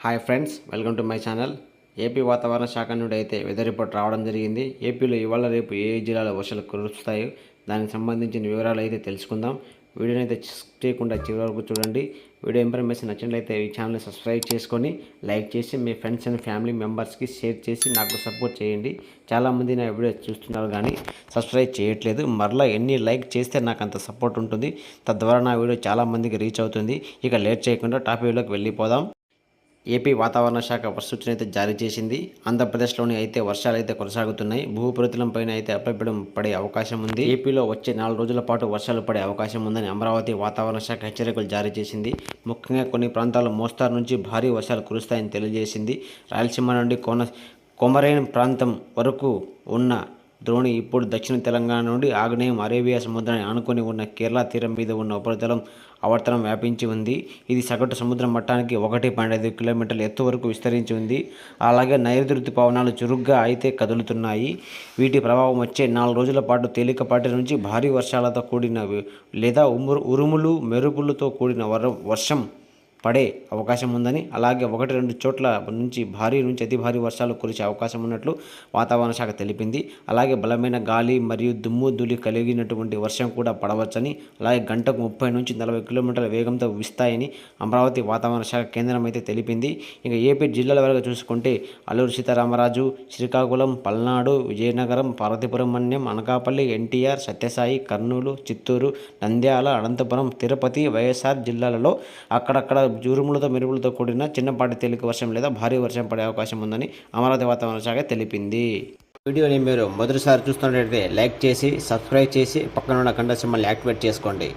Hi friends, welcome to my channel. AP వాతావరణ శాఖ నుండి అయితే వెదర్ రిపోర్ట్ రావడం జరిగింది. ఏపీలో ఇవాళ రేపు ఏ జిల్లాలో వర్షాలు కురుస్తాయో దానికి సంబంధించిన వివరాలు అయితే తెలుసుకుందాం. వీడియోని అయితే స్కిప్ చేయకుండా చివరి వరకు చూడండి. వీడియో ఇన్ఫర్మేషన్ నచ్చినట్లయితే ఈ ఛానల్ని సబ్స్క్రైబ్ చేసుకొని లైక్ చేసి మీ ఫ్రెండ్స్ అండ్ ఫ్యామిలీ మెంబర్స్కి షేర్ చేసి నాకు సపోర్ట్ చేయండి. చాలామంది నా వీడియో చూస్తున్నారు కానీ సబ్స్క్రైబ్ చేయట్లేదు. మరలా ఎన్ని లైక్ చేస్తే నాకు అంత సపోర్ట్ ఉంటుంది, తద్వారా నా వీడియో చాలామందికి రీచ్ అవుతుంది. ఇక లేట్ చేయకుండా టాపిక్లోకి వెళ్ళిపోదాం. ఏపీ వాతావరణ శాఖ సూచన అయితే జారీ చేసింది. ఆంధ్రప్రదేశ్లోని అయితే వర్షాలు అయితే కొనసాగుతున్నాయి. భూప్రతలం పైన అయితే అల్పపీడనం పడే అవకాశం ఉంది. ఏపీలో వచ్చే 4 రోజుల పాటు వర్షాలు పడే అవకాశం ఉందని అమరావతి వాతావరణ శాఖ హెచ్చరికలు జారీ చేసింది. ముఖ్యంగా కొన్ని ప్రాంతాల్లో మోస్తారు నుంచి భారీ వర్షాలు కురుస్తాయని తెలియజేసింది. రాయలసీమ నుండి కొమరైన్ ప్రాంతం వరకు ఉన్న ద్రోణి ఇప్పుడు దక్షిణ తెలంగాణ నుండి ఆగ్నేయం అరేబియా సముద్రాన్ని ఆనుకొని ఉన్న కేరళ తీరం మీద ఉన్న ఉపరితలం ఆవర్తనం వ్యాపించి ఉంది. ఇది సగటు సముద్ర మట్టానికి 1.5 కిలోమీటర్ల ఎత్తు వరకు విస్తరించి ఉంది. అలాగే నైరుతి ఋతుపవనాలు చురుగ్గా అయితే కదులుతున్నాయి. వీటి ప్రభావం వచ్చే 4 రోజుల పాటు తేలికపాటి నుంచి భారీ వర్షాలతో కూడిన లేదా ఉరుములు మెరుపులతో కూడిన వర్షం పడే అవకాశం ఉందని, అలాగే 1-2 చోట్ల నుంచి భారీ నుంచి అతి భారీ వర్షాలు కురిసే అవకాశం ఉన్నట్లు వాతావరణ శాఖ తెలిపింది. అలాగే బలమైన గాలి మరియు దుమ్ము ధూళి కలిగినటువంటి వర్షం కూడా పడవచ్చని, అలాగే గంటకు 30 నుంచి 40 కిలోమీటర్ల వేగంతో వీస్తాయని అమరావతి వాతావరణ శాఖ కేంద్రం అయితే తెలిపింది. ఇక ఏపీ జిల్లాల వరకు చూసుకుంటే అల్లూరు సీతారామరాజు, శ్రీకాకుళం, పల్నాడు, విజయనగరం, పార్వతీపురం మన్యం, అనకాపల్లి, ఎన్టీఆర్, సత్యసాయి, కర్నూలు, చిత్తూరు, నంద్యాల, అనంతపురం, తిరుపతి, వైఎస్ఆర్ జిల్లాలలో అక్కడక్కడ జురుములతో మెరుపులతో కూడిన చిన్నపాటి తేలిక వర్షం లేదా భారీ వర్షం పడే అవకాశం ఉందని అమరావతి వాతావరణ శాఖ తెలిపింది. వీడియోని మీరు మొదటిసారి చూస్తున్నట్లయితే లైక్ చేసి సబ్స్క్రైబ్ చేసి పక్కన ఉన్న గంట సింబల్ని యాక్టివేట్ చేసుకోండి.